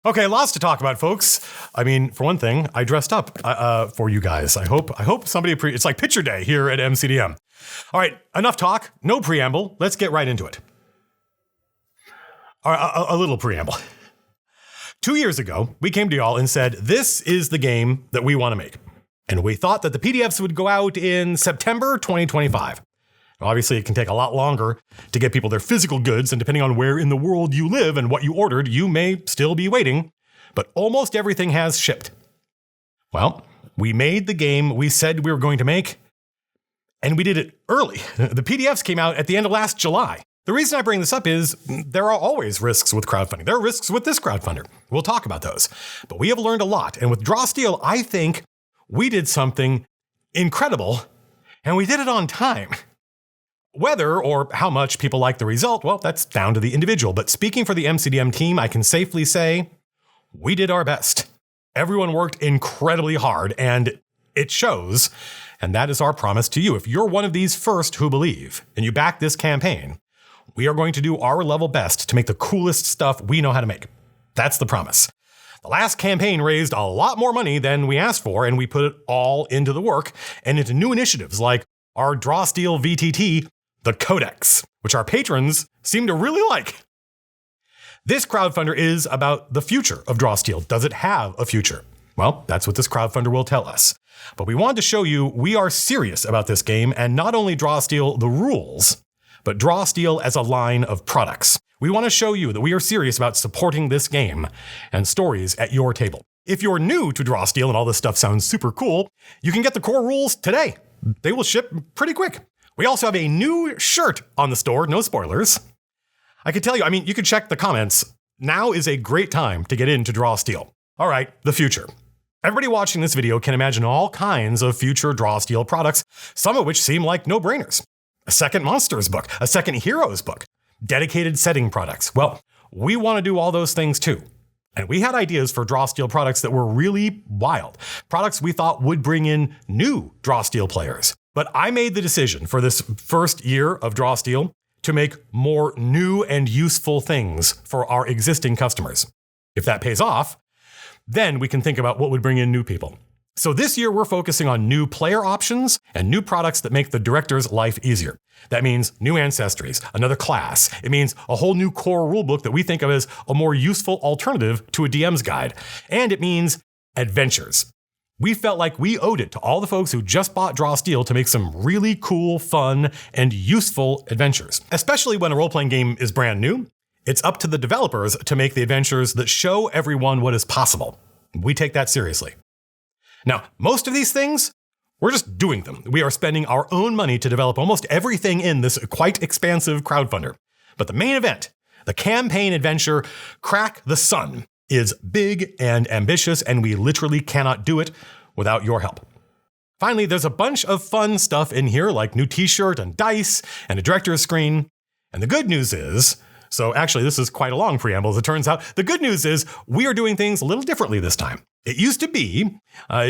Okay, lots to talk about, folks. I mean, for one thing, I dressed up for you guys. I hope somebody it's like picture day here at MCDM. All right, enough talk. No preamble. Let's get right into it. A little preamble. 2 years ago, we came to y'all and said, this is the game that we want to make. And we thought that the PDFs would go out in September 2025. Obviously, it can take a lot longer to get people their physical goods, and depending on where in the world you live and what you ordered, you may still be waiting, but almost everything has shipped. Well, we made the game we said we were going to make, and we did it early. The PDFs came out at the end of last July. The reason I bring this up is there are always risks with crowdfunding. There are risks with this crowdfunder. We'll talk about those. But we have learned a lot, and with Drawsteel, I think we did something incredible, and we did it on time. Whether or how much people like the result, well, that's down to the individual. But speaking for the MCDM team, I can safely say we did our best. Everyone worked incredibly hard, and it shows. And that is our promise to you. If you're one of these first who believe and you back this campaign, we are going to do our level best to make the coolest stuff we know how to make. That's the promise. The last campaign raised a lot more money than we asked for, and we put it all into the work and into new initiatives like our Drawsteel VTT, the Codex, which our patrons seem to really like. This crowdfunder is about the future of Drawsteel. Does it have a future? Well, that's what this crowdfunder will tell us. But we wanted to show you we are serious about this game, and not only Drawsteel the rules, but Drawsteel as a line of products. We want to show you that we are serious about supporting this game and stories at your table. If you're new to Drawsteel and all this stuff sounds super cool, you can get the core rules today. They will ship pretty quick. We also have a new shirt on the store, no spoilers. I can tell you, you could check the comments. Now is a great time to get into Drawsteel. All right, the future. Everybody watching this video can imagine all kinds of future Drawsteel products, some of which seem like no-brainers. A second Monsters book, a second Heroes book, dedicated setting products. Well, we want to do all those things too. And we had ideas for Drawsteel products that were really wild. Products we thought would bring in new Drawsteel players. But I made the decision for this first year of Drawsteel to make more new and useful things for our existing customers. If that pays off, then we can think about what would bring in new people. So this year we're focusing on new player options and new products that make the director's life easier. That means new ancestries, another class. It means a whole new core rulebook that we think of as a more useful alternative to a DM's guide. And it means adventures. We felt like we owed it to all the folks who just bought Drawsteel to make some really cool, fun, and useful adventures. Especially when a role-playing game is brand new, it's up to the developers to make the adventures that show everyone what is possible. We take that seriously. Now, most of these things, we're just doing them. We are spending our own money to develop almost everything in this quite expansive crowdfunder. But the main event, the campaign adventure, Crack the Sun, is big and ambitious, and we literally cannot do it without your help. Finally, there's a bunch of fun stuff in here, like new t-shirt and dice and a director's screen. And the good news is, so actually this is quite a long preamble as it turns out, the good news is we are doing things a little differently this time. It used to be,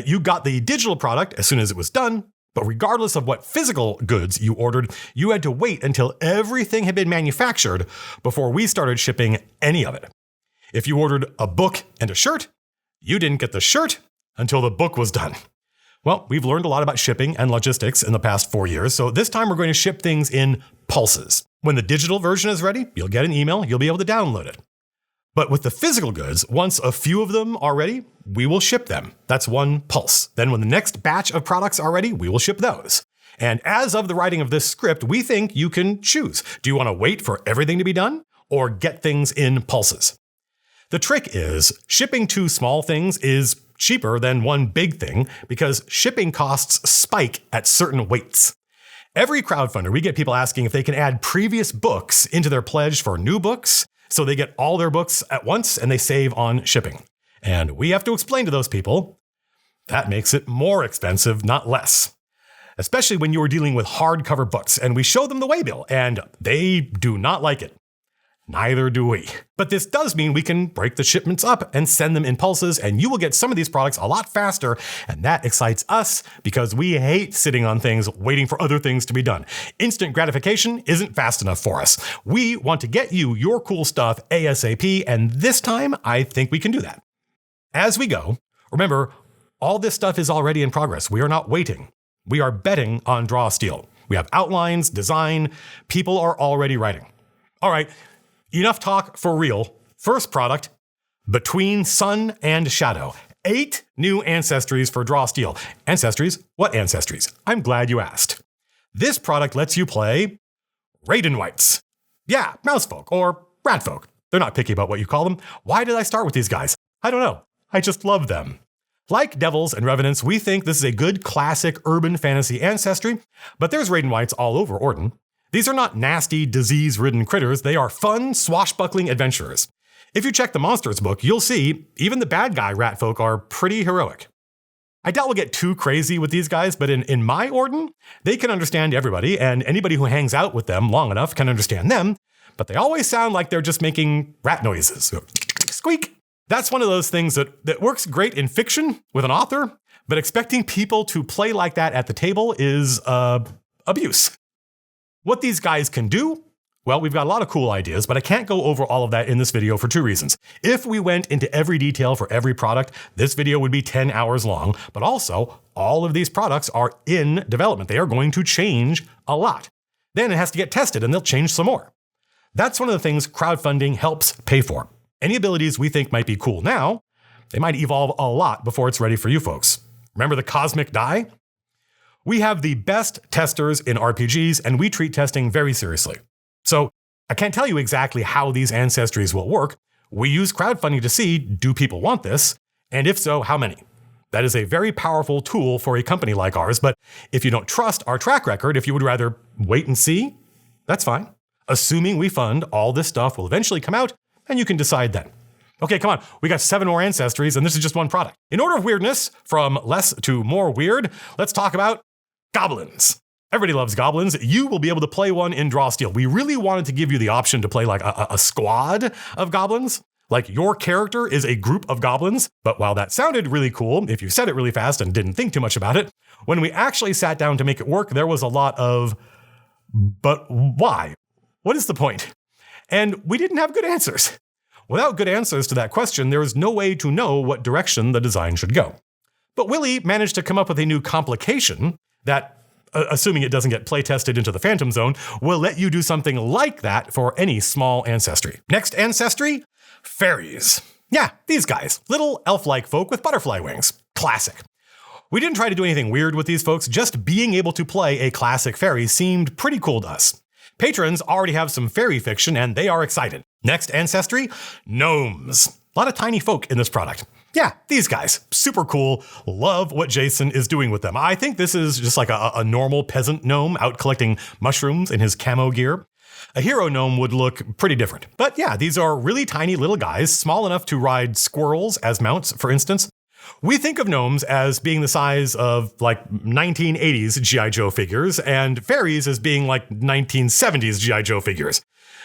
you got the digital product as soon as it was done, but regardless of what physical goods you ordered, you had to wait until everything had been manufactured before we started shipping any of it. If you ordered a book and a shirt, you didn't get the shirt until the book was done. Well, we've learned a lot about shipping and logistics in the past 4 years, so this time we're going to ship things in pulses. When the digital version is ready, you'll get an email, you'll be able to download it. But with the physical goods, once a few of them are ready, we will ship them. That's one pulse. Then when the next batch of products are ready, we will ship those. And as of the writing of this script, we think you can choose. Do you want to wait for everything to be done or get things in pulses? The trick is shipping 2 small things is cheaper than one big thing because shipping costs spike at certain weights. Every crowdfunder, we get people asking if they can add previous books into their pledge for new books so they get all their books at once and they save on shipping. And we have to explain to those people that makes it more expensive, not less. Especially when you are dealing with hardcover books, and we show them the waybill and they do not like it. Neither do we. But this does mean we can break the shipments up and send them in pulses, and you will get some of these products a lot faster, and that excites us because we hate sitting on things waiting for other things to be done. Instant gratification isn't fast enough for us. We want to get you your cool stuff ASAP, and this time I think we can do that. As we go, remember, all this stuff is already in progress. We are not waiting. We are betting on Drawsteel. We have outlines, design, people are already writing. All right, enough talk for real. First product, Between Sun and Shadow. 8 new ancestries for Drawsteel. Ancestries? What ancestries? I'm glad you asked. This product lets you play Raiden Wights. Yeah, mousefolk or ratfolk. They're not picky about what you call them. Why did I start with these guys? I don't know. I just love them. Like Devils and Revenants, we think this is a good classic urban fantasy ancestry, but there's Raiden Wights all over Orden. These are not nasty, disease-ridden critters. They are fun, swashbuckling adventurers. If you check the Monsters book, you'll see even the bad guy ratfolk are pretty heroic. I doubt we'll get too crazy with these guys, but in my Orden, they can understand everybody, and anybody who hangs out with them long enough can understand them, but they always sound like they're just making rat noises. Squeak! That's one of those things that works great in fiction with an author, but expecting people to play like that at the table is abuse. What these guys can do? Well, we've got a lot of cool ideas, but I can't go over all of that in this video for 2 reasons. If we went into every detail for every product, this video would be 10 hours long, but also all of these products are in development. They are going to change a lot. Then it has to get tested and they'll change some more. That's one of the things crowdfunding helps pay for. Any abilities we think might be cool now, they might evolve a lot before it's ready for you folks. Remember the Cosmic Die? We have the best testers in RPGs, and we treat testing very seriously. So I can't tell you exactly how these ancestries will work. We use crowdfunding to see, do people want this? And if so, how many? That is a very powerful tool for a company like ours, but if you don't trust our track record, if you would rather wait and see, that's fine. Assuming we fund, all this stuff will eventually come out, and you can decide then. Okay, come on, we got 7 more ancestries, and this is just one product. In order of weirdness, from less to more weird, let's talk about goblins. Everybody loves goblins. You will be able to play one in Drawsteel. We really wanted to give you the option to play like a squad of goblins. Like your character is a group of goblins. But while that sounded really cool, if you said it really fast and didn't think too much about it, when we actually sat down to make it work, there was a lot of, but why? What is the point? And we didn't have good answers. Without good answers to that question, there is no way to know what direction the design should go. But Willie managed to come up with a new complication that, assuming it doesn't get play tested into the Phantom Zone, will let you do something like that for any small ancestry. Next ancestry, fairies. Yeah, these guys, little elf-like folk with butterfly wings. Classic. We didn't try to do anything weird with these folks, just being able to play a classic fairy seemed pretty cool to us. Patrons already have some fairy fiction and they are excited. Next ancestry, gnomes. A lot of tiny folk in this product. Yeah, these guys, super cool. Love what Jason is doing with them. I think this is just like a normal peasant gnome out collecting mushrooms in his camo gear. A hero gnome would look pretty different. But yeah, these are really tiny little guys, small enough to ride squirrels as mounts, for instance. We think of gnomes as being the size of like 1980s G.I. Joe figures and fairies as being like 1970s G.I. Joe figures.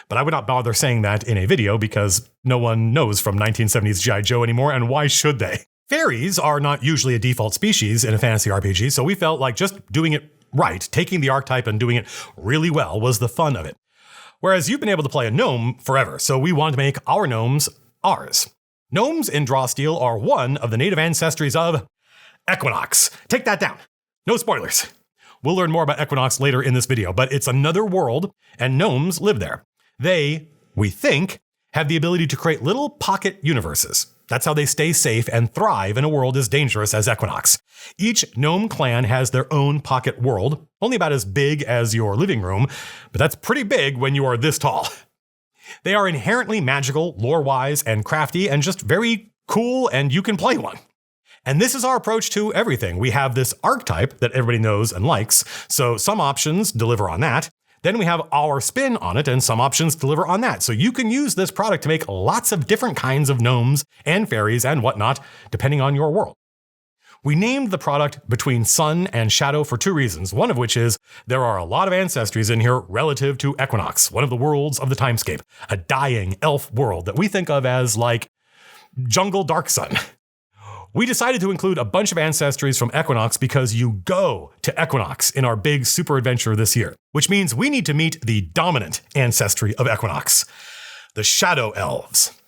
But I would not bother saying that in a video because no one knows from 1970s G.I. Joe anymore, and why should they? Fairies are not usually a default species in a fantasy RPG, so we felt like just doing it right, taking the archetype and doing it really well was the fun of it. Whereas you've been able to play a gnome forever, so we wanted to make our gnomes ours. Gnomes in Drawsteel are one of the native ancestries of Equinox. Take that down. No spoilers. We'll learn more about Equinox later in this video, but it's another world, and gnomes live there. They, we think, have the ability to create little pocket universes. That's how they stay safe and thrive in a world as dangerous as Equinox. Each gnome clan has their own pocket world, only about as big as your living room, but that's pretty big when you are this tall. They are inherently magical, lore-wise, and crafty, and just very cool, and you can play one. And this is our approach to everything. We have this archetype that everybody knows and likes, so some options deliver on that. Then we have our spin on it, and some options deliver on that. So you can use this product to make lots of different kinds of gnomes and fairies and whatnot, depending on your world. We named the product Between Sun and Shadow for two reasons, one of which is there are a lot of ancestries in here relative to Equinox, one of the worlds of the timescape, a dying elf world that we think of as like Jungle Dark Sun. We decided to include a bunch of ancestries from Equinox because you go to Equinox in our big super adventure this year, which means we need to meet the dominant ancestry of Equinox, the Shadow Elves.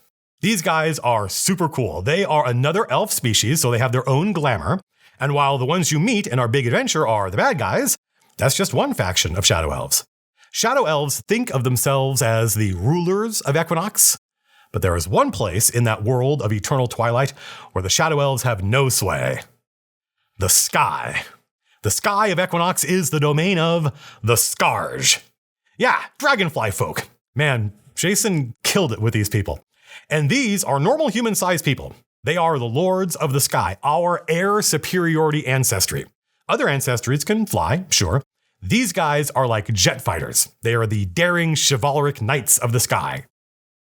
These guys are super cool. They are another elf species, so they have their own glamour. And while the ones you meet in our big adventure are the bad guys, that's just one faction of Shadow Elves. Shadow Elves think of themselves as the rulers of Equinox, but there is one place in that world of eternal twilight where the Shadow Elves have no sway. The sky. The sky of Equinox is the domain of the Scarge. Yeah, dragonfly folk. Man, Jason killed it with these people. And these are normal human-sized people. They are the lords of the sky, our air superiority ancestry. Other ancestries can fly, sure. These guys are like jet fighters. They are the daring, chivalric knights of the sky.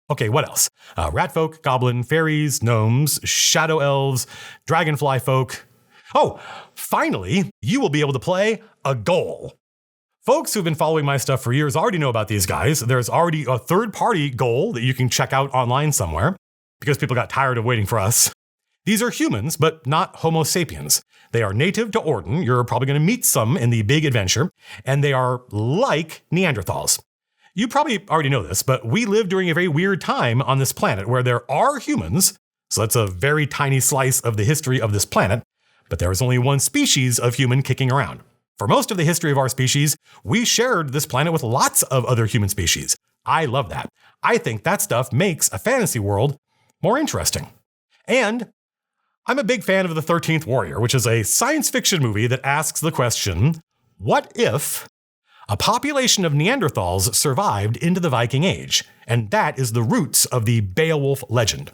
Okay, what else? Ratfolk, goblin, fairies, gnomes, shadow elves, dragonfly folk. Oh, finally, you will be able to play a ghoul. Folks who've been following my stuff for years already know about these guys. There's already a third-party ghoul that you can check out online somewhere because people got tired of waiting for us. These are humans, but not Homo sapiens. They are native to Orden. You're probably going to meet some in the big adventure, and they are like Neanderthals. You probably already know this, but we live during a very weird time on this planet where there are humans, so that's a very tiny slice of the history of this planet, but there is only one species of human kicking around. For most of the history of our species, we shared this planet with lots of other human species. I love that. I think that stuff makes a fantasy world more interesting. And I'm a big fan of The 13th Warrior, which is a science fiction movie that asks the question, what if a population of Neanderthals survived into the Viking Age? And that is the roots of the Beowulf legend.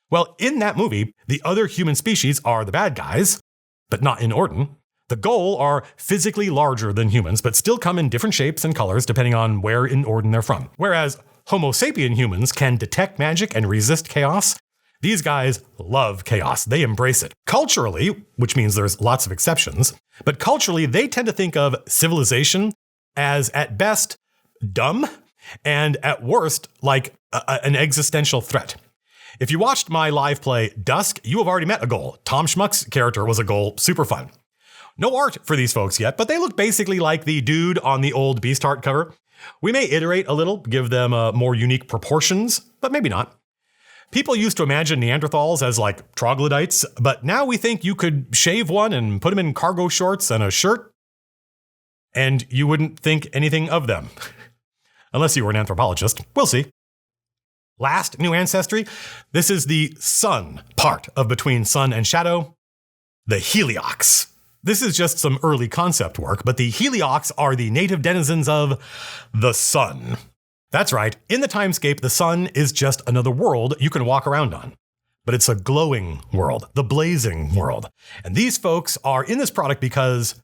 Well, in that movie, the other human species are the bad guys, but not in Orden. The Ghoul are physically larger than humans, but still come in different shapes and colors depending on where in Orden they're from. Whereas Homo sapien humans can detect magic and resist chaos, these guys love chaos. They embrace it. Culturally, which means there's lots of exceptions, but culturally they tend to think of civilization as at best dumb and at worst like an existential threat. If you watched my live play Dusk, you have already met a Ghoul. Tom Schmuck's character was a Ghoul, super fun. No art for these folks yet, but they look basically like the dude on the old Beastheart cover. We may iterate a little, give them more unique proportions, but maybe not. People used to imagine Neanderthals as like troglodytes, but now we think you could shave one and put him in cargo shorts and a shirt, and you wouldn't think anything of them. Unless you were an anthropologist. We'll see. Last new ancestry, this is the sun part of Between Sun and Shadow, the Heliox. This is just some early concept work, but the Heliox are the native denizens of the sun. That's right, in the timescape, the sun is just another world you can walk around on. But it's a glowing world, the blazing world. And these folks are in this product because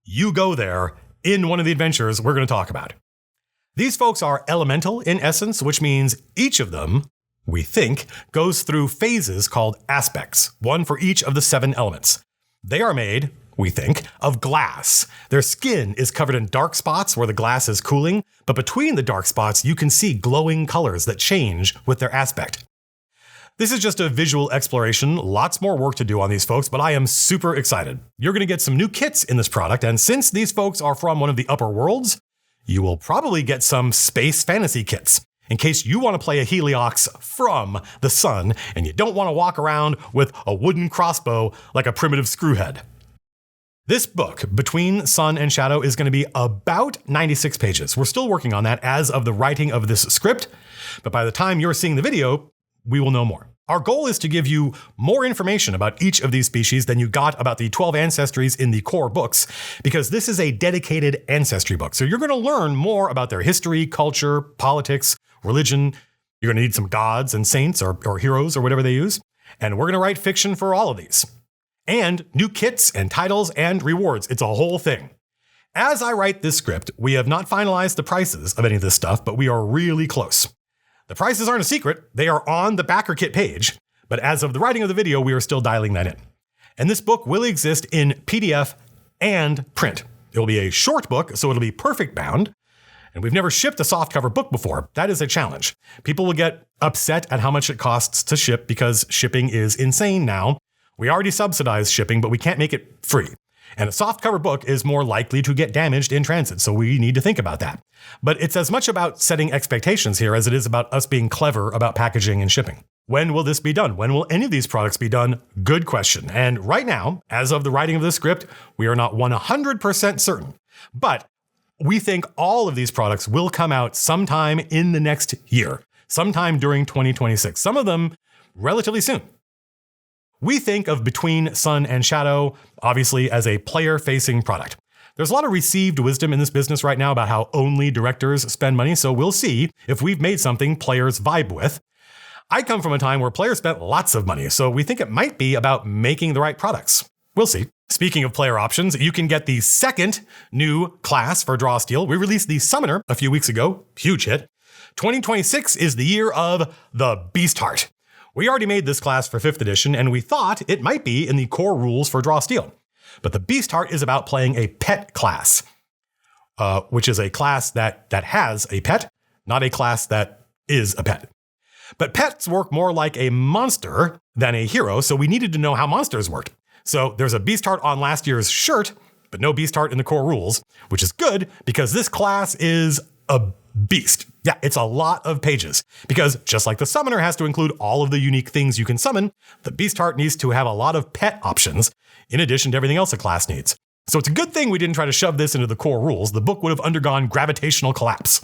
you go there in one of the adventures we're going to talk about. These folks are elemental in essence, which means each of them, we think, goes through phases called aspects, one for each of the 7 elements. They are made, we think, of glass. Their skin is covered in dark spots where the glass is cooling, but between the dark spots, you can see glowing colors that change with their aspect. This is just a visual exploration, lots more work to do on these folks, but I am super excited. You're going to get some new kits in this product, and since these folks are from one of the upper worlds, you will probably get some space fantasy kits in case you want to play a Heliox from the sun and you don't want to walk around with a wooden crossbow like a primitive screwhead. This book, Between Sun and Shadow, is going to be about 96 pages. We're still working on that as of the writing of this script, but by the time you're seeing the video, we will know more. Our goal is to give you more information about each of these species than you got about the 12 ancestries in the core books, because this is a dedicated ancestry book. So you're going to learn more about their history, culture, politics, religion. You're going to need some gods and saints or heroes or whatever they use. And we're going to write fiction for all of these. And new kits and titles and rewards. It's a whole thing. As I write this script, we have not finalized the prices of any of this stuff, but we are really close. The prices aren't a secret. They are on the backer kit page. But as of the writing of the video, we are still dialing that in. And this book will exist in PDF and print. It will be a short book, so it'll be perfect bound. And we've never shipped a softcover book before. That is a challenge. People will get upset at how much it costs to ship because shipping is insane now. We already subsidize shipping, but we can't make it free. And a softcover book is more likely to get damaged in transit, so we need to think about that. But it's as much about setting expectations here as it is about us being clever about packaging and shipping. When will this be done? When will any of these products be done? Good question. And right now, as of the writing of this script, we are not 100% certain. But we think all of these products will come out sometime in the next year, sometime during 2026, some of them relatively soon. We think of Between Sun and Shadow, obviously, as a player-facing product. There's a lot of received wisdom in this business right now about how only directors spend money, so we'll see if we've made something players vibe with. I come from a time where players spent lots of money, so we think it might be about making the right products. We'll see. Speaking of player options, you can get the second new class for Draw Steel. We released the Summoner a few weeks ago. Huge hit. 2026 is the year of the Beast Heart. We already made this class for 5th edition, and we thought it might be in the core rules for Draw Steel. But the Beast Heart is about playing a pet class, which is a class that has a pet, not a class that is a pet. But pets work more like a monster than a hero, so we needed to know how monsters worked. So there's a Beast Heart on last year's shirt, but no Beast Heart in the core rules, which is good because this class is a beast. Yeah, it's a lot of pages because just like the Summoner has to include all of the unique things you can summon, the Beast Heart needs to have a lot of pet options in addition to everything else a class needs. So it's a good thing we didn't try to shove this into the core rules. The book would have undergone gravitational collapse.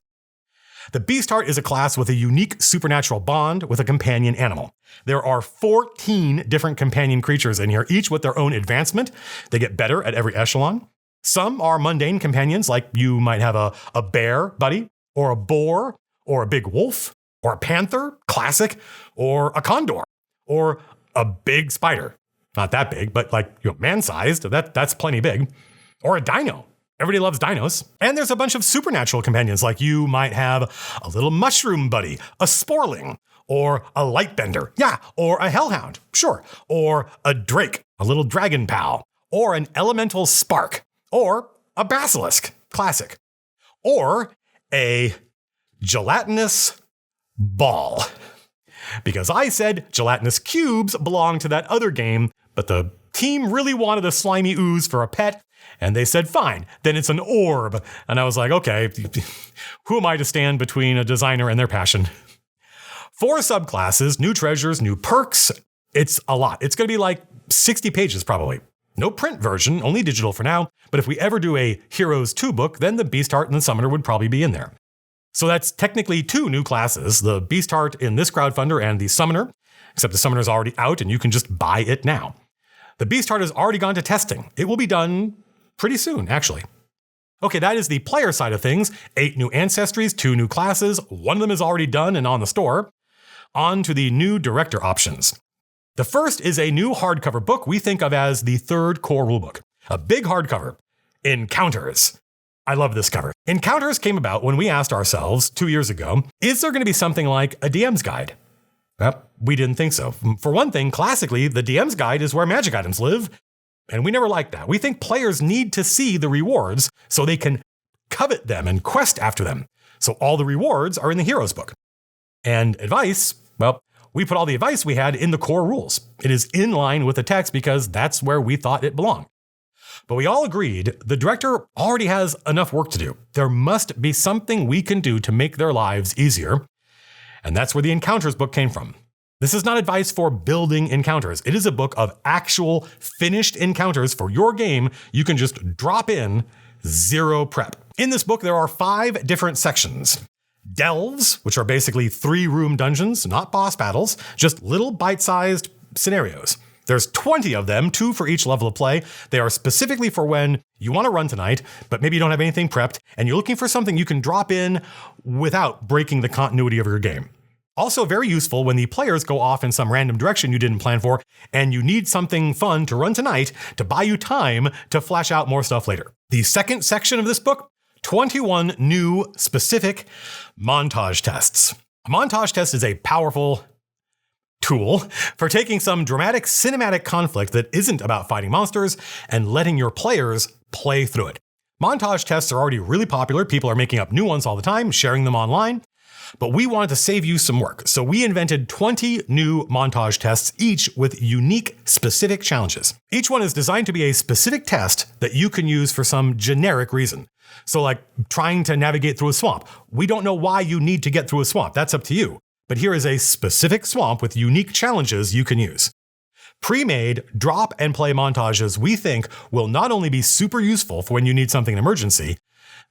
The Beast Heart is a class with a unique supernatural bond with a companion animal. There are 14 different companion creatures in here, each with their own advancement. They get better at every echelon. Some are mundane companions, like you might have a bear buddy, or a boar, or a big wolf, or a panther, classic, or a condor, or a big spider. Not that big, but like man-sized, that's plenty big. Or a dino. Everybody loves dinos. And there's a bunch of supernatural companions, like you might have a little mushroom buddy, a sporling, or a lightbender, yeah, or a hellhound, sure, or a drake, a little dragon pal, or an elemental spark, or a basilisk, classic, or a gelatinous ball. Because I said gelatinous cubes belong to that other game, but the team really wanted a slimy ooze for a pet, and they said, fine, then it's an orb. And I was like, okay, who am I to stand between a designer and their passion? 4 subclasses, new treasures, new perks. It's a lot. It's going to be like 60 pages probably. No print version, only digital for now. But if we ever do a Heroes 2 book, then the Beast Heart and the Summoner would probably be in there. So that's technically 2 new classes, the Beast Heart in this crowdfunder and the Summoner, except the Summoner's already out and you can just buy it now. The Beast Heart has already gone to testing. It will be done pretty soon, actually. Okay, that is the player side of things. 8 new ancestries, 2 new classes. One of them is already done and on the store. On to the new director options. The first is a new hardcover book we think of as the 3rd core rulebook. A big hardcover. Encounters. I love this cover. Encounters came about when we asked ourselves 2 years ago, is there going to be something like a DM's guide? Well, we didn't think so. For one thing, classically, the DM's guide is where magic items live. And we never liked that. We think players need to see the rewards so they can covet them and quest after them. So all the rewards are in the Heroes book. And advice, well, we put all the advice we had in the core rules. It is in line with the text because that's where we thought it belonged. But we all agreed the director already has enough work to do. There must be something we can do to make their lives easier. And that's where the Encounters book came from. This is not advice for building encounters. It is a book of actual finished encounters for your game. You can just drop in, 0 prep. In this book, there are 5 different sections. Delves, which are basically 3-room dungeons, not boss battles, just little bite-sized scenarios. There's 20 of them, 2 for each level of play. They are specifically for when you want to run tonight, but maybe you don't have anything prepped, and you're looking for something you can drop in without breaking the continuity of your game. Also very useful when the players go off in some random direction you didn't plan for, and you need something fun to run tonight to buy you time to flesh out more stuff later. The second section of this book, 21 new specific montage tests. A montage test is a powerful tool for taking some dramatic cinematic conflict that isn't about fighting monsters and letting your players play through it. Montage tests are already really popular. People are making up new ones all the time, sharing them online. But we wanted to save you some work, so we invented 20 new montage tests, each with unique, specific challenges. Each one is designed to be a specific test that you can use for some generic reason. So like trying to navigate through a swamp. We don't know why you need to get through a swamp. That's up to you. But here is a specific swamp with unique challenges you can use. Pre-made drop and play montages we think will not only be super useful for when you need something in emergency,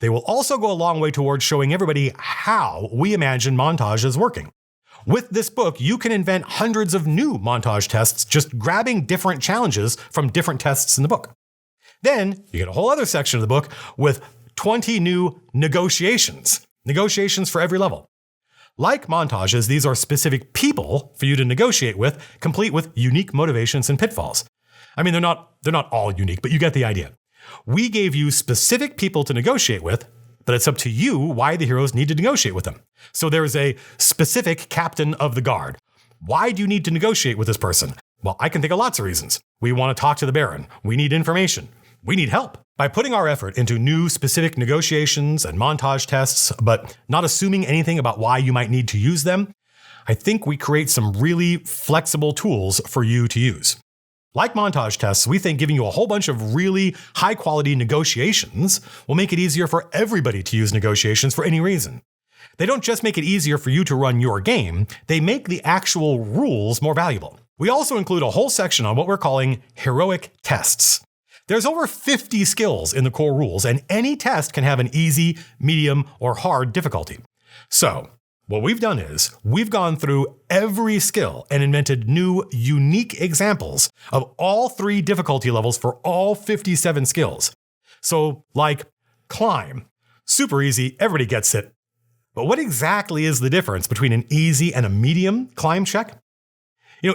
they will also go a long way towards showing everybody how we imagine montages working. With this book, you can invent hundreds of new montage tests, just grabbing different challenges from different tests in the book. Then you get a whole other section of the book with 20 new negotiations for every level. Like montages, these are specific people for you to negotiate with, complete with unique motivations and pitfalls. I mean, they're not all unique, but you get the idea. We gave you specific people to negotiate with, but it's up to you why the heroes need to negotiate with them. So there's a specific captain of the guard. Why do you need to negotiate with this person? Well, I can think of lots of reasons. We want to talk to the Baron. We need information. We need help. By putting our effort into new specific negotiations and montage tests, but not assuming anything about why you might need to use them, I think we create some really flexible tools for you to use. Like montage tests, we think giving you a whole bunch of really high-quality negotiations will make it easier for everybody to use negotiations for any reason. They don't just make it easier for you to run your game, they make the actual rules more valuable. We also include a whole section on what we're calling heroic tests. There's over 50 skills in the core rules, and any test can have an easy, medium, or hard difficulty. So, what we've done is, we've gone through every skill and invented new, unique examples of all 3 difficulty levels for all 57 skills. So, like, climb. Super easy, everybody gets it. But what exactly is the difference between an easy and a medium climb check?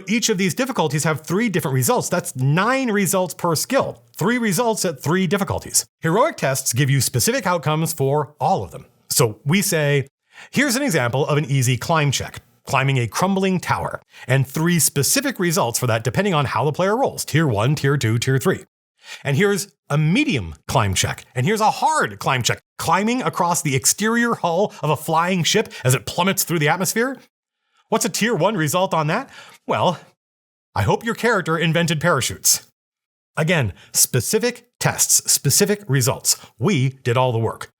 Each of these difficulties have 3 different results. That's 9 results per skill. 3 results at 3 difficulties. Heroic tests give you specific outcomes for all of them. So we say, here's an example of an easy climb check, climbing a crumbling tower, and 3 specific results for that depending on how the player rolls, tier 1, tier 2, tier 3. And here's a medium climb check, and here's a hard climb check, climbing across the exterior hull of a flying ship as it plummets through the atmosphere. What's a tier 1 result on that? Well, I hope your character invented parachutes. Again, specific tests, specific results. We did all the work.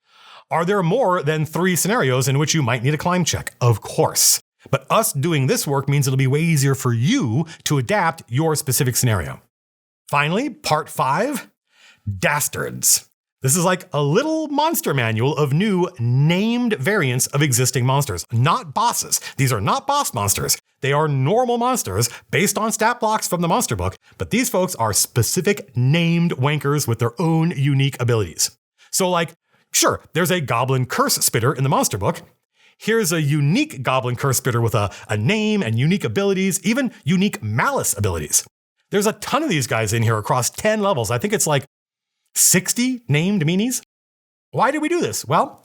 Are there more than 3 scenarios in which you might need a climb check? Of course. But us doing this work means it'll be way easier for you to adapt your specific scenario. Finally, part 5, Dastards. This is like a little monster manual of new named variants of existing monsters, not bosses. These are not boss monsters. They are normal monsters based on stat blocks from the monster book, but these folks are specific named wankers with their own unique abilities. So like, sure, there's a goblin curse spitter in the monster book. Here's a unique goblin curse spitter with a name and unique abilities, even unique malice abilities. There's a ton of these guys in here across 10 levels. I think it's like 60 named meanies. Why did we do this? Well,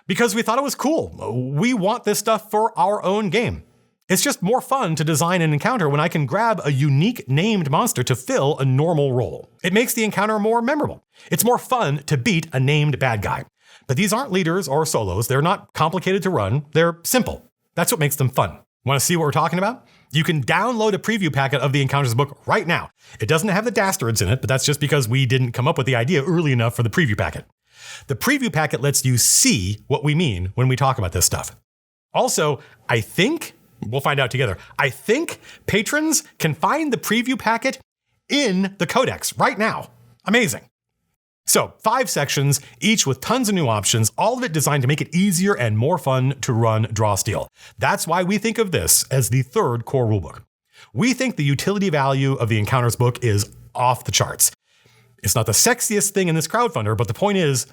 because we thought it was cool. We want this stuff for our own game. It's just more fun to design an encounter when I can grab a unique named monster to fill a normal role. It makes the encounter more memorable. It's more fun to beat a named bad guy. But these aren't leaders or solos. They're not complicated to run. They're simple. That's what makes them fun. Want to see what we're talking about? You can download a preview packet of the Encounters book right now. It doesn't have the Dastards in it, but that's just because we didn't come up with the idea early enough for the preview packet. The preview packet lets you see what we mean when we talk about this stuff. Also, I think, we'll find out together, I think patrons can find the preview packet in the codex right now. Amazing. So 5 sections, each with tons of new options, all of it designed to make it easier and more fun to run Draw Steel. That's why we think of this as the 3rd core rulebook. We think the utility value of the Encounters book is off the charts. It's not the sexiest thing in this crowdfunder, but the point is,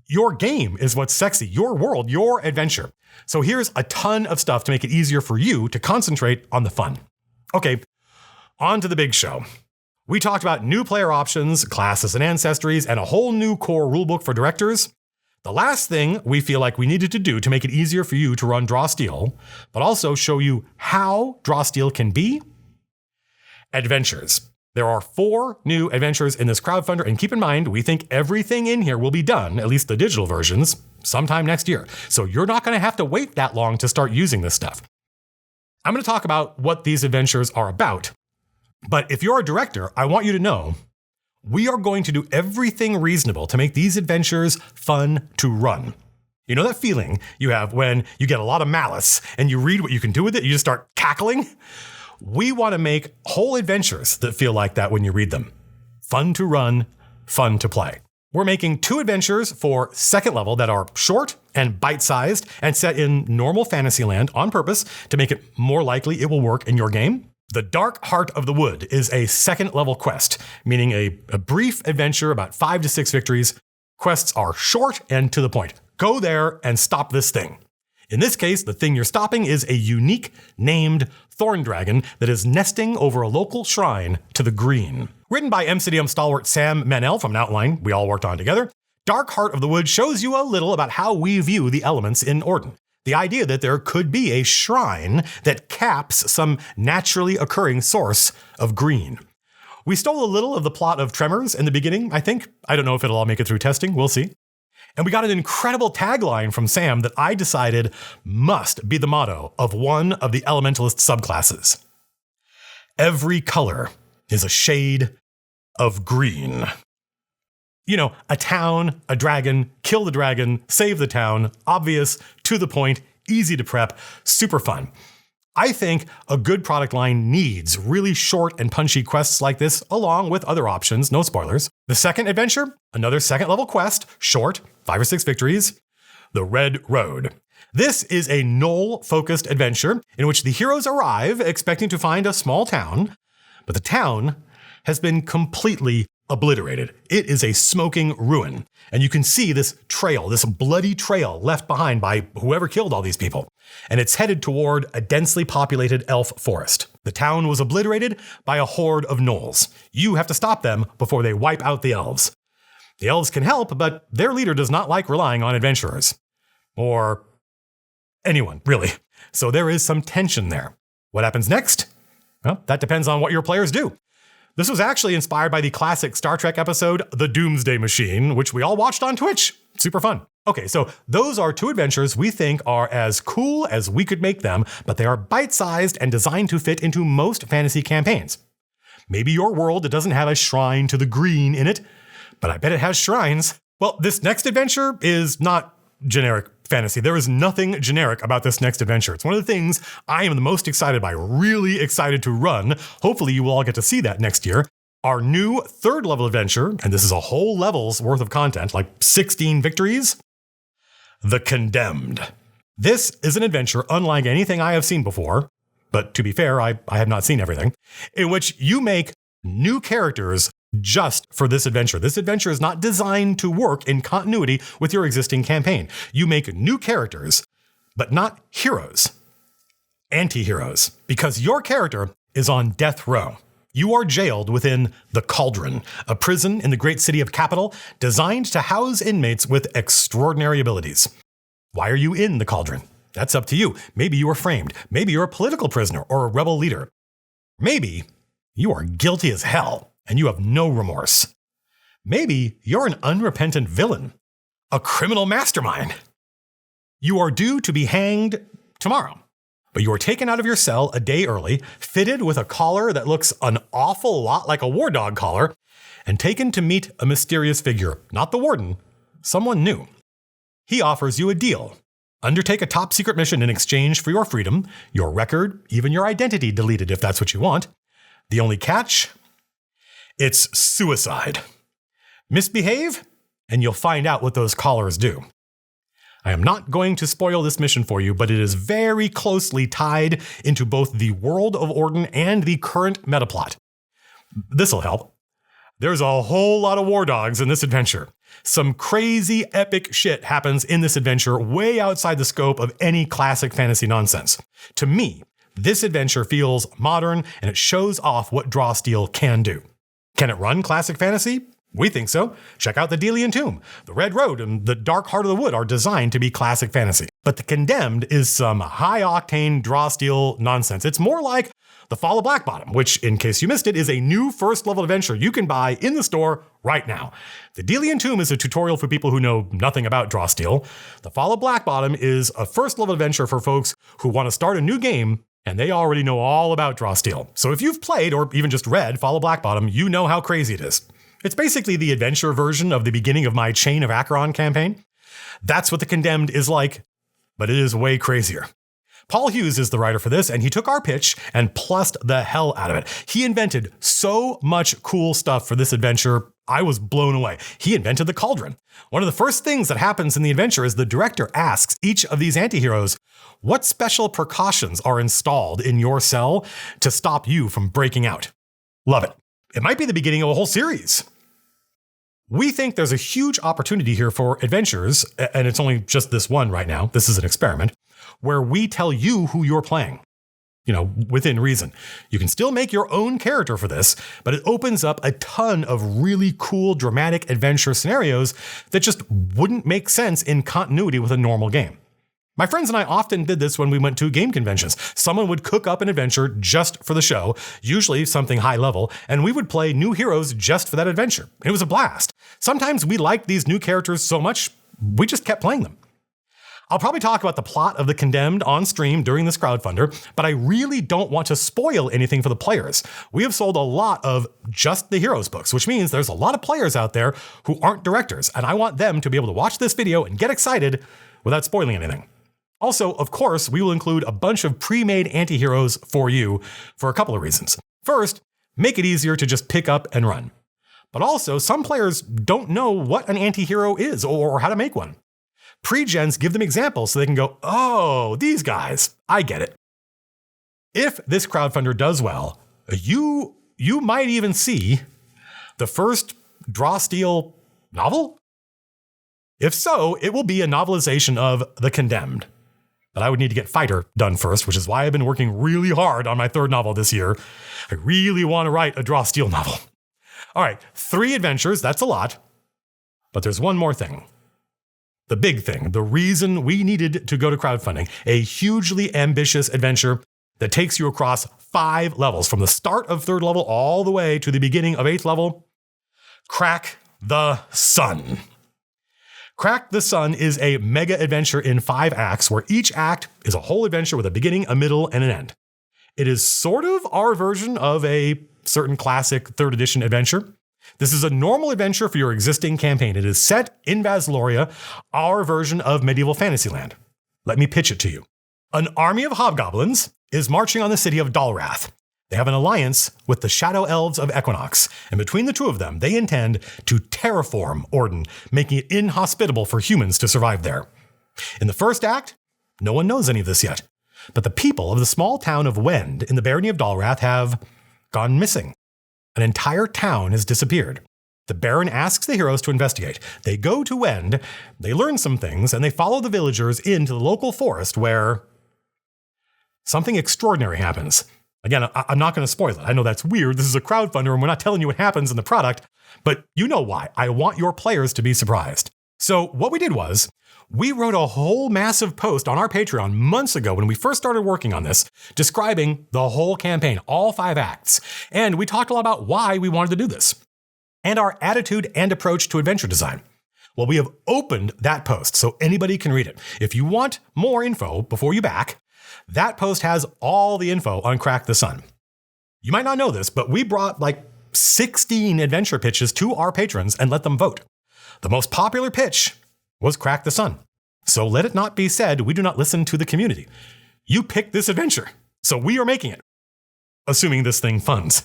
your game is what's sexy, your world, your adventure. So here's a ton of stuff to make it easier for you to concentrate on the fun. Okay, on to the big show. We talked about new player options, classes and ancestries, and a whole new core rulebook for directors. The last thing we feel like we needed to do to make it easier for you to run Drawsteel, but also show you how Drawsteel can be adventures. There are 4 new adventures in this crowdfunder, and keep in mind, we think everything in here will be done, at least the digital versions, sometime next year. So you're not going to have to wait that long to start using this stuff. I'm going to talk about what these adventures are about, but if you're a director, I want you to know we are going to do everything reasonable to make these adventures fun to run. You know that feeling you have when you get a lot of malice and you read what you can do with it, you just start cackling? We want to make whole adventures that feel like that when you read them. Fun to run, fun to play. We're making 2 adventures for 2nd level that are short and bite-sized and set in normal Fantasyland on purpose to make it more likely it will work in your game. The Dark Heart of the Wood is a 2nd level quest, meaning a brief adventure about 5 to 6 victories. Quests are short and to the point. Go there and stop this thing. In this case, the thing you're stopping is a unique named thorn dragon that is nesting over a local shrine to the green. Written by MCDM stalwart Sam Menel from an outline we all worked on together, Dark Heart of the Wood shows you a little about how we view the elements in Orden. The idea that there could be a shrine that caps some naturally occurring source of green. We stole a little of the plot of Tremors in the beginning, I think. I don't know if it'll all make it through testing, we'll see. And we got an incredible tagline from Sam that I decided must be the motto of one of the Elementalist subclasses. Every color is a shade of green. You know, a town, a dragon, kill the dragon, save the town, obvious, to the point, easy to prep, super fun. I think a good product line needs really short and punchy quests like this, along with other options, no spoilers. The second adventure, another 2nd level quest, short, 5 or 6 victories, The Red Road. This is a Knoll-focused adventure in which the heroes arrive expecting to find a small town, but the town has been completely obliterated. It is a smoking ruin. And you can see this trail, this bloody trail left behind by whoever killed all these people. And it's headed toward a densely populated elf forest. The town was obliterated by a horde of gnolls. You have to stop them before they wipe out the elves. The elves can help, but their leader does not like relying on adventurers. Or anyone, really. So there is some tension there. What happens next? Well, that depends on what your players do. This was actually inspired by the classic Star Trek episode, The Doomsday Machine, which we all watched on Twitch. Super fun. Okay, so those are 2 adventures we think are as cool as we could make them, but they are bite-sized and designed to fit into most fantasy campaigns. Maybe your world doesn't have a shrine to the green in it, but I bet it has shrines. Well, this next adventure is not generic fantasy. There is nothing generic about this next adventure. It's one of the things I am the most excited by, really excited to run. Hopefully you will all get to see that next year. Our new 3rd level adventure, and this is a whole level's worth of content, like 16 victories, The Condemned. This is an adventure unlike anything I have seen before, but to be fair, I have not seen everything, in which you make new characters just for this adventure. This adventure is not designed to work in continuity with your existing campaign. You make new characters, but not heroes. Anti-heroes, because your character is on death row. You are jailed within the Cauldron, a prison in the great city of Capital designed to house inmates with extraordinary abilities. Why are you in the Cauldron? That's up to you. Maybe you are framed. Maybe you're a political prisoner or a rebel leader. Maybe you are guilty as hell and you have no remorse. Maybe you're an unrepentant villain, a criminal mastermind. You are due to be hanged tomorrow, but you are taken out of your cell a day early, fitted with a collar that looks an awful lot like a war dog collar, and taken to meet a mysterious figure, not the warden, someone new. He offers you a deal. Undertake a top secret mission in exchange for your freedom, your record, even your identity deleted if that's what you want. The only catch? It's suicide. Misbehave, and you'll find out what those collars do. I am not going to spoil this mission for you, but it is very closely tied into both the world of Orden and the current metaplot. This'll help. There's a whole lot of war dogs in this adventure. Some crazy epic shit happens in this adventure way outside the scope of any classic fantasy nonsense. To me, this adventure feels modern and it shows off what Drawsteel can do. Can it run classic fantasy? We think so. Check out the Delian Tomb. The Red Road and the Dark Heart of the Wood are designed to be classic fantasy. But the Condemned is some high-octane draw steal nonsense. It's more like the Fall of Blackbottom, which, in case you missed it, is a new first-level adventure you can buy in the store right now. The Delian Tomb is a tutorial for people who know nothing about draw steal. The Fall of Blackbottom is a first-level adventure for folks who want to start a new game and they already know all about draw steal. So if you've played or even just read Fall of Blackbottom, you know how crazy it is. It's basically the adventure version of the beginning of my Chain of Acheron campaign. That's what the Condemned is like, but it is way crazier. Paul Hughes is the writer for this, and he took our pitch and plussed the hell out of it. He invented so much cool stuff for this adventure, I was blown away. He invented the cauldron. One of the first things that happens in the adventure is the director asks each of these antiheroes, what special precautions are installed in your cell to stop you from breaking out? Love it. It might be the beginning of a whole series. We think there's a huge opportunity here for adventures, and it's only just this one right now. This is an experiment, where we tell you who you're playing. Within reason. You can still make your own character for this, but it opens up a ton of really cool, dramatic adventure scenarios that just wouldn't make sense in continuity with a normal game. My friends and I often did this when we went to game conventions. Someone would cook up an adventure just for the show, usually something high level, and we would play new heroes just for that adventure. It was a blast. Sometimes we liked these new characters so much, we just kept playing them. I'll probably talk about the plot of The Condemned on stream during this crowdfunder, but I really don't want to spoil anything for the players. We have sold a lot of just the heroes books, which means there's a lot of players out there who aren't directors, and I want them to be able to watch this video and get excited without spoiling anything. Also, of course, we will include a bunch of pre-made anti-heroes for you for a couple of reasons. First, make it easier to just pick up and run. But also, some players don't know what an anti-hero is or how to make one. Pre-gens give them examples so they can go, oh, these guys, I get it. If this crowdfunder does well, you might even see the first draw steal novel? If so, it will be a novelization of The Condemned. But I would need to get Fighter done first, which is why I've been working really hard on my third novel this year. I really want to write a draw steal novel. All right, 3 adventures, that's a lot. But there's one more thing. The big thing, the reason we needed to go to crowdfunding, a hugely ambitious adventure that takes you across 5 levels, from the start of 3rd level all the way to the beginning of 8th level. Crack the Sun. Crack the Sun is a mega adventure in 5 acts, where each act is a whole adventure with a beginning, a middle, and an end. It is sort of our version of a certain classic 3rd edition adventure. This is a normal adventure for your existing campaign. It is set in Vasloria, our version of medieval Fantasyland. Let me pitch it to you. An army of hobgoblins is marching on the city of Dalrath. They have an alliance with the Shadow Elves of Equinox, and between the two of them, they intend to terraform Orden, making it inhospitable for humans to survive there. In the first act, no one knows any of this yet, but the people of the small town of Wend in the barony of Dalrath have gone missing. An entire town has disappeared. The Baron asks the heroes to investigate. They go to Wend, they learn some things, and they follow the villagers into the local forest where something extraordinary happens. Again, I'm not going to spoil it. I know that's weird. This is a crowdfunder and we're not telling you what happens in the product, but you know why. I want your players to be surprised. So what we did was we wrote a whole massive post on our Patreon months ago when we first started working on this, describing the whole campaign, all 5 acts. And we talked a lot about why we wanted to do this and our attitude and approach to adventure design. Well, we have opened that post so anybody can read it. If you want more info before you back, that post has all the info on Crack the Sun. You might not know this, but we brought like 16 adventure pitches to our patrons and let them vote. The most popular pitch was Crack the Sun. So let it not be said we do not listen to the community. You picked this adventure, so we are making it. Assuming this thing funds.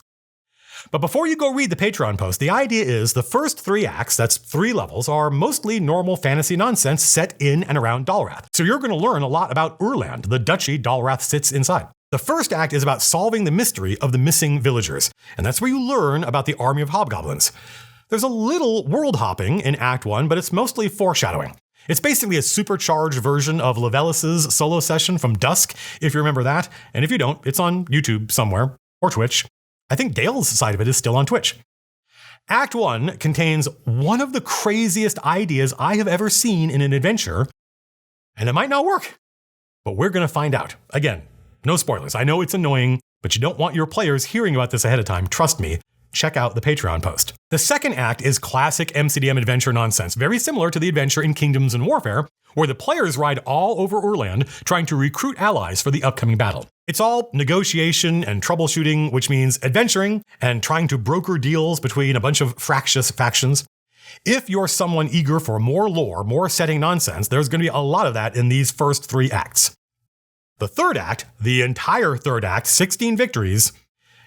But before you go read the Patreon post, the idea is the first 3 acts, that's 3 levels, are mostly normal fantasy nonsense set in and around Dalrath. So you're going to learn a lot about Urland, the duchy Dalrath sits inside. The first act is about solving the mystery of the missing villagers, and that's where you learn about the army of hobgoblins. There's a little world hopping in Act 1, but it's mostly foreshadowing. It's basically a supercharged version of Levelis's solo session from Dusk, if you remember that, and if you don't, it's on YouTube somewhere, or Twitch. I think Dale's side of it is still on Twitch. Act 1 contains one of the craziest ideas I have ever seen in an adventure, and it might not work, but we're going to find out. Again, no spoilers. I know it's annoying, but you don't want your players hearing about this ahead of time. Trust me. Check out the Patreon post. The second act is classic MCDM adventure nonsense, very similar to the adventure in Kingdoms and Warfare, where the players ride all over Orland trying to recruit allies for the upcoming battle. It's all negotiation and troubleshooting, which means adventuring and trying to broker deals between a bunch of fractious factions. If you're someone eager for more lore, more setting nonsense, there's going to be a lot of that in these first 3 acts. The third act, the entire third act, 16 victories,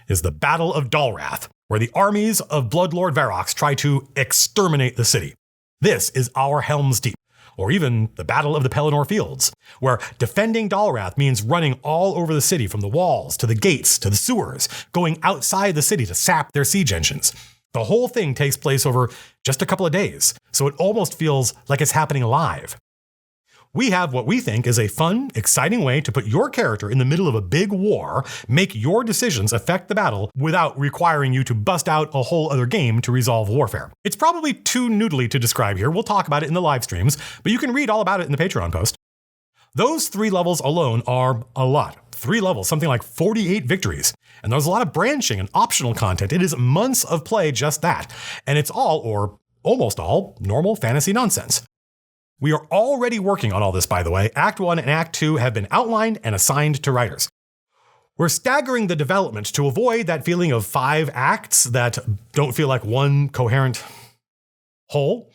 is the Battle of Dalrath, where the armies of Bloodlord Varrox try to exterminate the city. This is our Helm's Deep, or even the Battle of the Pelennor Fields, where defending Dalrath means running all over the city from the walls to the gates to the sewers, going outside the city to sap their siege engines. The whole thing takes place over just a couple of days, so it almost feels like it's happening live. We have what we think is a fun, exciting way to put your character in the middle of a big war, make your decisions affect the battle without requiring you to bust out a whole other game to resolve warfare. It's probably too noodly to describe here. We'll talk about it in the live streams, but you can read all about it in the Patreon post. Those 3 levels alone are a lot. 3 levels, something like 48 victories. And there's a lot of branching and optional content. It is months of play just that. And it's all, or almost all, normal fantasy nonsense. We are already working on all this, by the way. Act 1 and Act 2 have been outlined and assigned to writers. We're staggering the development to avoid that feeling of 5 acts that don't feel like one coherent whole.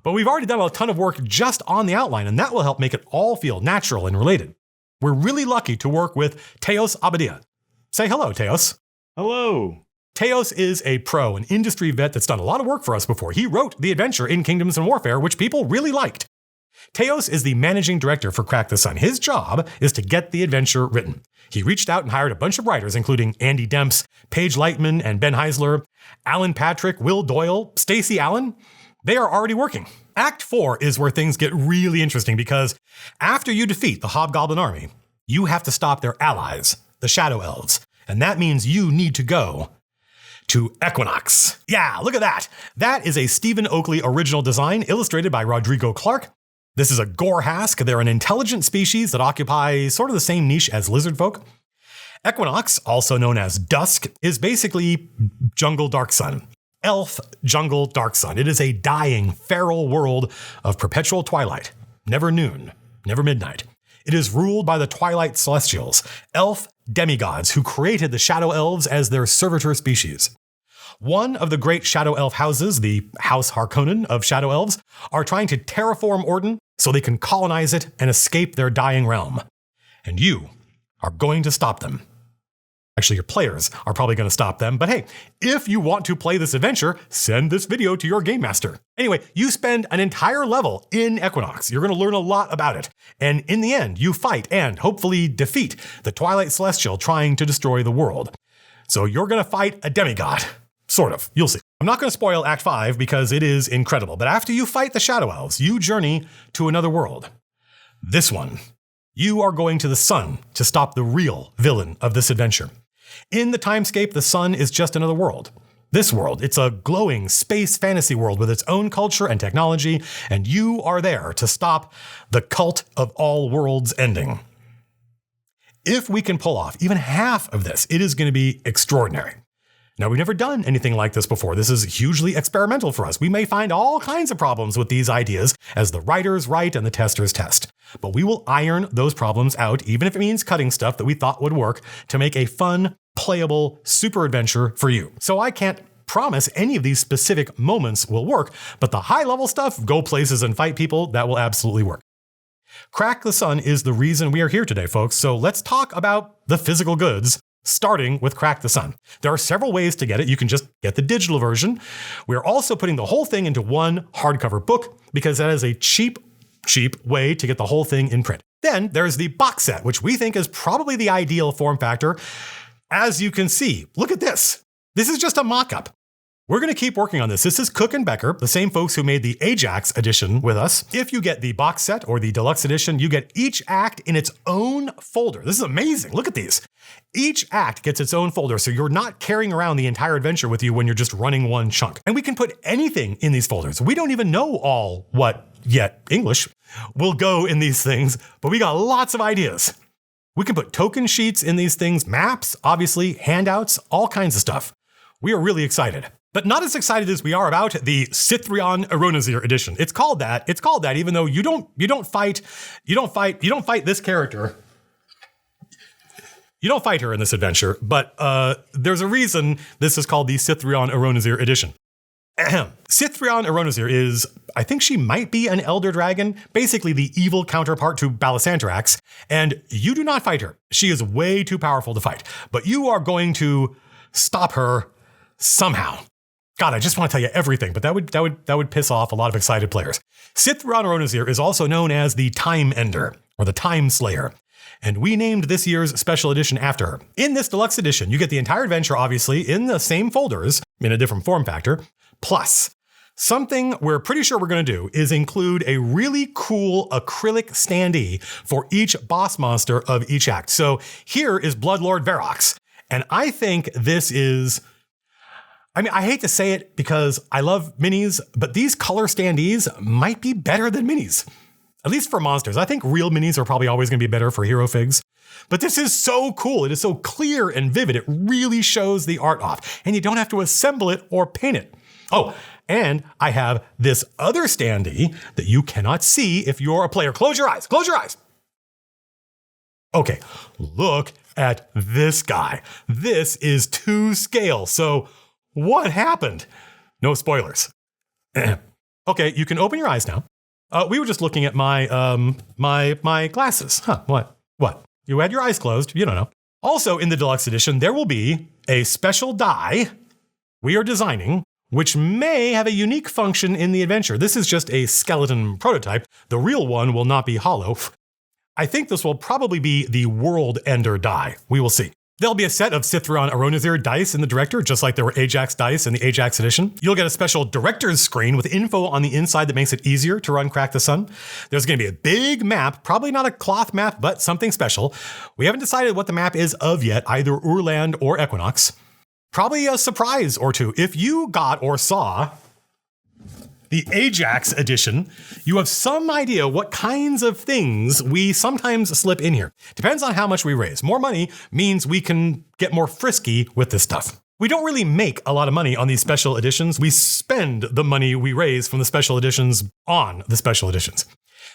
But we've already done a ton of work just on the outline, and that will help make it all feel natural and related. We're really lucky to work with Teos Abadia. Say hello, Teos. Hello. Teos is a pro, an industry vet that's done a lot of work for us before. He wrote the adventure in Kingdoms and Warfare, which people really liked. Teos is the managing director for Crack the Sun. His job is to get the adventure written. He reached out and hired a bunch of writers, including Andy Demps, Paige Lightman, and Ben Heisler, Alan Patrick, Will Doyle, Stacey Allen. They are already working. Act 4 is where things get really interesting because after you defeat the Hobgoblin army, you have to stop their allies, the Shadow Elves. And that means you need to go to Equinox. Yeah, look at that. That is a Stephen Oakley original design illustrated by Rodrigo Clark. This is a Gorhask. They're an intelligent species that occupy sort of the same niche as lizard folk. Equinox, also known as Dusk, is basically jungle dark sun. Elf jungle dark sun. It is a dying, feral world of perpetual twilight. Never noon, never midnight. It is ruled by the Twilight Celestials, elf demigods who created the Shadow Elves as their servitor species. One of the great Shadow Elf houses, the House Harkonnen of Shadow Elves, are trying to terraform Orden so they can colonize it and escape their dying realm. And you are going to stop them. Actually, your players are probably going to stop them, but hey, if you want to play this adventure, send this video to your game master. Anyway, you spend an entire level in Equinox. You're going to learn a lot about it. And in the end, you fight and hopefully defeat the Twilight Celestial trying to destroy the world. So you're going to fight a demigod. Sort of. You'll see. I'm not going to spoil Act 5 because it is incredible, but after you fight the Shadow Elves, you journey to another world. This one. You are going to the sun to stop the real villain of this adventure. In the timescape, the sun is just another world. This world, it's a glowing space fantasy world with its own culture and technology, and you are there to stop the cult of all worlds ending. If we can pull off even half of this, it is going to be extraordinary. Now, we've never done anything like this before. This is hugely experimental for us. We may find all kinds of problems with these ideas as the writers write and the testers test. But we will iron those problems out, even if it means cutting stuff that we thought would work, to make a fun, playable super adventure for you. So I can't promise any of these specific moments will work, but the high-level stuff, go places and fight people, that will absolutely work. Crack the Sun is the reason we are here today, folks. So let's talk about the physical goods, starting with Crack the Sun. There are several ways to get it. You can just get the digital version. We're also putting the whole thing into one hardcover book because that is a cheap way to get the whole thing in print. Then there's the box set, which we think is probably the ideal form factor. As you can see, look at this. This is just a mock-up. We're going to keep working on this. This is Cook and Becker, the same folks who made the Ajax edition with us. If you get the box set or the deluxe edition, you get each act in its own folder. This is amazing. Look at these. Each act gets its own folder, so you're not carrying around the entire adventure with you when you're just running one chunk. And we can put anything in these folders. We don't even know all what, yet English, will go in these things, but we got lots of ideas. We can put token sheets in these things, maps, obviously, handouts, all kinds of stuff. We are really excited. But not as excited as we are about the Cithrion Aronazir edition. It's called that, even though you don't fight this character. You don't fight her in this adventure, but there's a reason this is called the Cithrion Aronazir edition. Cithrion Aronazir is, I think she might be an elder dragon, basically the evil counterpart to Balisantrax, and you do not fight her. She is way too powerful to fight, but you are going to stop her somehow. God, I just want to tell you everything, but that would piss off a lot of excited players. Cithrion Aronazir is also known as the Time Ender, or the Time Slayer, and we named this year's special edition after her. In this deluxe edition, you get the entire adventure, obviously, in the same folders, in a different form factor, plus something we're pretty sure we're going to do is include a really cool acrylic standee for each boss monster of each act. So here is Bloodlord Verox, and I think this is... I hate to say it because I love minis, but these color standees might be better than minis. At least for monsters. I think real minis are probably always going to be better for hero figs. But this is so cool. It is so clear and vivid. It really shows the art off. And you don't have to assemble it or paint it. Oh, and I have this other standee that you cannot see if you're a player. Close your eyes. Close your eyes. Okay, look at this guy. This is to scale. So what happened? No spoilers. Okay, you can open your eyes now. We were just looking at my my glasses. Huh, what? You had your eyes closed, you don't know. Also in the deluxe edition, there will be a special die we are designing, which may have a unique function in the adventure. This is just a skeleton prototype. The real one will not be hollow. I think this will probably be the World Ender die. We will see. There'll be a set of Cithrion Aronazir dice in the Director, just like there were Ajax dice in the Ajax edition. You'll get a special Director's screen with info on the inside that makes it easier to run Crack the Sun. There's going to be a big map, probably not a cloth map, but something special. We haven't decided what the map is of yet, either Urland or Equinox. Probably a surprise or two. If you got or saw the Ajax edition, you have some idea what kinds of things we sometimes slip in here. Depends on how much we raise. More money means we can get more frisky with this stuff. We don't really make a lot of money on these special editions. We spend the money we raise from the special editions on the special editions.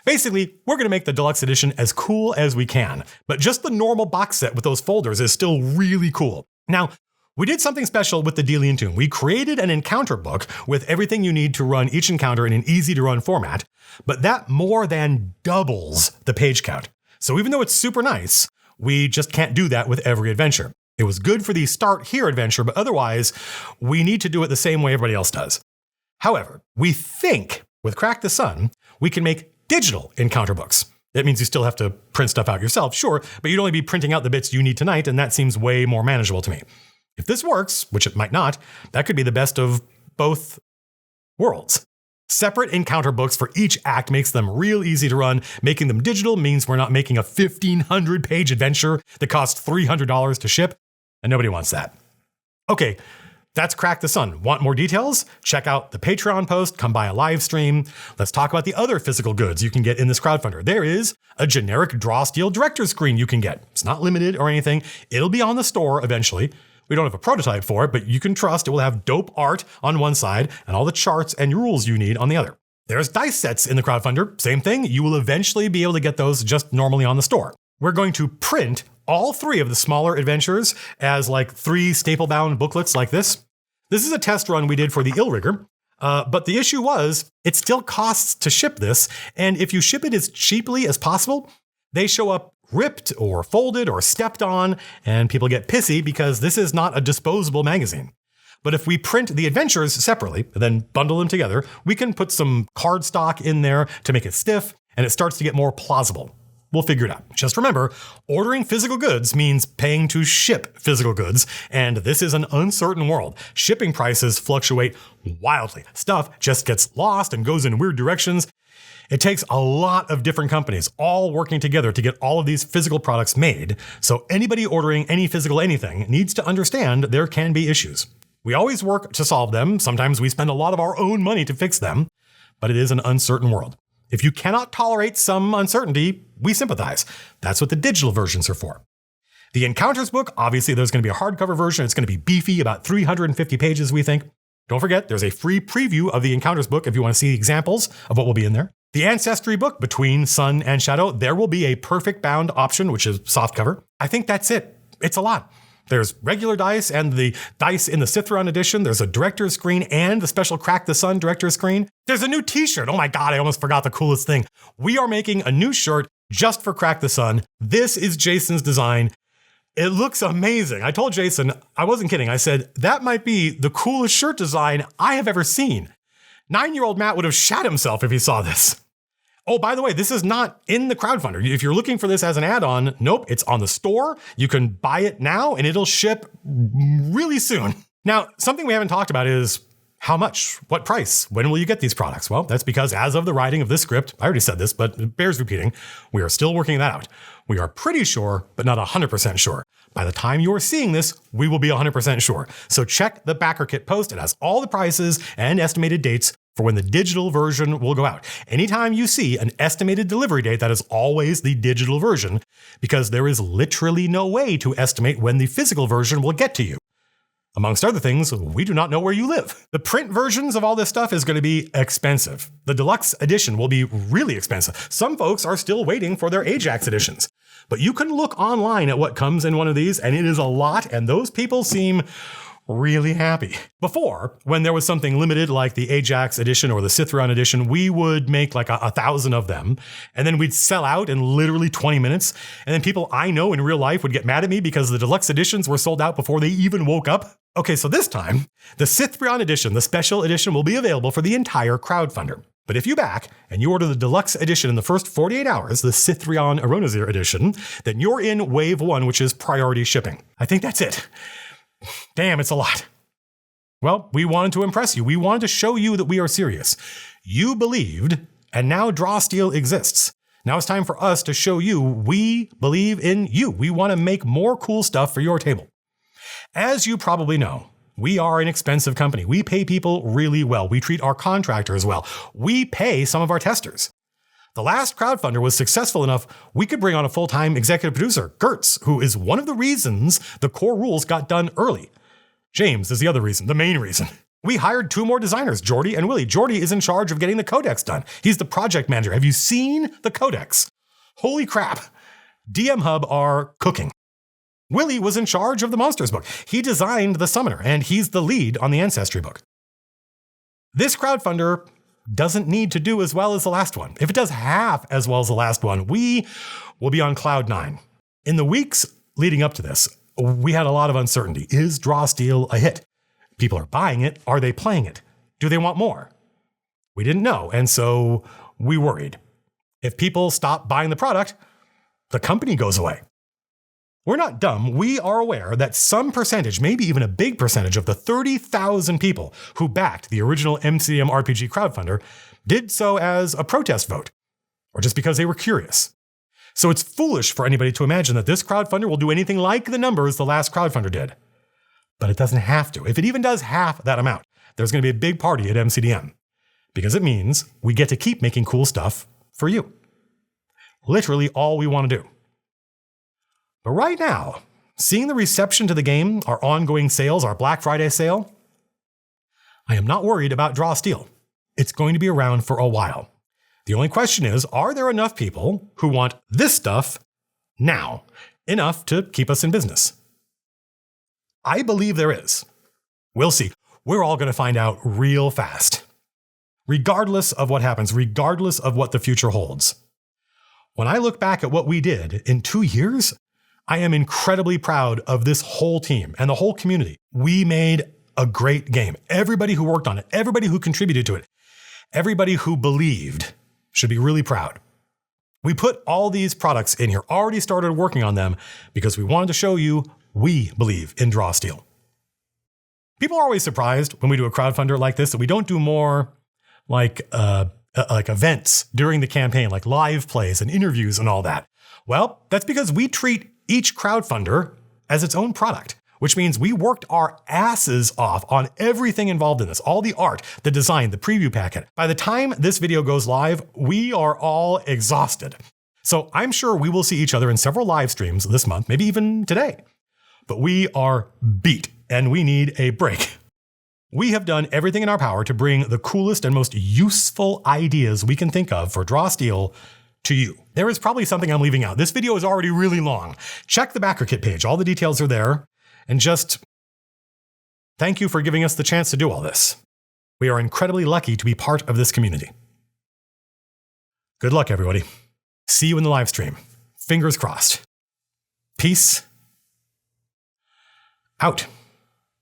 Basically, we're going to make the deluxe edition as cool as we can, but just the normal box set with those folders is still really cool. Now, we did something special with the Delian Tomb. We created an encounter book with everything you need to run each encounter in an easy-to-run format, but that more than doubles the page count. So even though it's super nice, we just can't do that with every adventure. It was good for the Start Here adventure, but otherwise, we need to do it the same way everybody else does. However, we think with Crack the Sun, we can make digital encounter books. That means you still have to print stuff out yourself, sure, but you'd only be printing out the bits you need tonight, and that seems way more manageable to me. If this works, which it might not, that could be the best of both worlds. Separate encounter books for each act makes them real easy to run. Making them digital means we're not making a 1,500-page adventure that costs $300 to ship, and nobody wants that. Okay, that's Crack the Sun. Want more details? Check out the Patreon post, come by a live stream. Let's talk about the other physical goods you can get in this crowdfunder. There is a generic draw steel director's screen you can get. It's not limited or anything. It'll be on the store eventually. We don't have a prototype for it, but you can trust it will have dope art on one side and all the charts and rules you need on the other. There's dice sets in the crowdfunder. Same thing. You will eventually be able to get those just normally on the store. We're going to print all 3 of the smaller adventures as like 3 staple-bound booklets like this. This is a test run we did for the Illrigger, but the issue was it still costs to ship this, and if you ship it as cheaply as possible, they show up ripped or folded or stepped on, and people get pissy because this is not a disposable magazine. But if we print the adventures separately, and then bundle them together, we can put some cardstock in there to make it stiff, and it starts to get more plausible. we'll figure it out. Just remember, ordering physical goods means paying to ship physical goods, and this is an uncertain world. Shipping prices fluctuate wildly. Stuff just gets lost and goes in weird directions. It takes a lot of different companies all working together to get all of these physical products made, so anybody ordering any physical anything needs to understand there can be issues. We always work to solve them. Sometimes we spend a lot of our own money to fix them, but it is an uncertain world. If you cannot tolerate some uncertainty, we sympathize. That's what the digital versions are for. The Encounters book, obviously there's going to be a hardcover version. It's going to be beefy, about 350 pages, we think. Don't forget, there's a free preview of the Encounters book if you want to see examples of what will be in there. The Ancestry book, Between Sun and Shadow, there will be a perfect bound option, which is softcover. I think that's it. It's a lot. There's regular dice and the dice in the Cithron edition. There's a director's screen and the special Crack the Sun director's screen. There's a new t-shirt. Oh my God, I almost forgot the coolest thing. We are making a new shirt just for Crack the Sun. This is Jason's design. It looks amazing. I told Jason, I wasn't kidding. I said, that might be the coolest shirt design I have ever seen. 9-year-old Matt would have shat himself if he saw this. Oh, by the way, this is not in the Crowdfunder. If you're looking for this as an add-on, nope, it's on the store. You can buy it now and it'll ship really soon. Now, something we haven't talked about is how much, what price, when will you get these products? Well, that's because as of the writing of this script, I already said this, but it bears repeating, we are still working that out. We are pretty sure, but not 100% sure. By the time you are seeing this, we will be 100% sure. So check the Backer Kit post. It has all the prices and estimated dates for when the digital version will go out. Anytime you see an estimated delivery date, that is always the digital version, because there is literally no way to estimate when the physical version will get to you. Amongst other things, we do not know where you live. The print versions of all this stuff is going to be expensive. The deluxe edition will be really expensive. Some folks are still waiting for their Ajax editions. But you can look online at what comes in one of these, and it is a lot, and those people seem really happy. Before, when there was something limited like the Ajax edition or the Cithron edition, we would make like 1,000 of them, and then we'd sell out in literally 20 minutes. And then people I know in real life would get mad at me because the deluxe editions were sold out before they even woke up. Okay, so this time, the Cithron edition, the special edition, will be available for the entire Crowdfunder. But if you back and you order the deluxe edition in the first 48 hours, the Cithrion Aronazir edition, then you're in wave 1, which is priority shipping. I think that's it. Damn, it's a lot. Well, we wanted to impress you. We wanted to show you that we are serious. You believed, and now Drawsteel exists. Now it's time for us to show you we believe in you. We want to make more cool stuff for your table. As you probably know, we are an expensive company. We pay people really well. We treat our contractors well. We pay some of our testers. The last Crowdfunder was successful enough, we could bring on a full-time executive producer, Gertz, who is one of the reasons the core rules got done early. James is the other reason, the main reason. We hired 2 more designers, Jordy and Willie. Jordy is in charge of getting the codex done. He's the project manager. Have you seen the codex? Holy crap. DM Hub are cooking. Willie was in charge of the Monsters book. He designed the Summoner, and he's the lead on the Ancestry book. This Crowdfunder doesn't need to do as well as the last one. If it does half as well as the last one, we will be on cloud 9. In the weeks leading up to this, we had a lot of uncertainty. Is Drawsteel a hit? People are buying it. Are they playing it? Do they want more? We didn't know, and so we worried. If people stop buying the product, the company goes away. We're not dumb. We are aware that some percentage, maybe even a big percentage of the 30,000 people who backed the original MCDM RPG Crowdfunder did so as a protest vote, or just because they were curious. So it's foolish for anybody to imagine that this Crowdfunder will do anything like the numbers the last Crowdfunder did. But it doesn't have to. If it even does half that amount, there's going to be a big party at MCDM, because it means we get to keep making cool stuff for you. Literally all we want to do. But right now, seeing the reception to the game, our ongoing sales, our Black Friday sale, I am not worried about Drawsteel. It's going to be around for a while. The only question is, are there enough people who want this stuff now, enough to keep us in business? I believe there is. We'll see. We're all going to find out real fast. Regardless of what happens, regardless of what the future holds. When I look back at what we did in 2 years, I am incredibly proud of this whole team and the whole community. We made a great game. Everybody who worked on it, everybody who contributed to it, everybody who believed should be really proud. We put all these products in here, already started working on them because we wanted to show you we believe in draw steel. People are always surprised when we do a crowdfunder like this that we don't do more like events during the campaign, like live plays and interviews and all that. Well, that's because we treat each crowdfunder as its own product, which means we worked our asses off on everything involved in this, all the art, the design, the preview packet. By the time this video goes live, we are all exhausted. So I'm sure we will see each other in several live streams this month, maybe even today. But we are beat and we need a break. We have done everything in our power to bring the coolest and most useful ideas we can think of for draw steel to you. There is probably something I'm leaving out. This video is already really long. Check the BackerKit page. All the details are there. And just thank you for giving us the chance to do all this. We are incredibly lucky to be part of this community. Good luck, everybody. See you in the live stream. Fingers crossed. Peace out.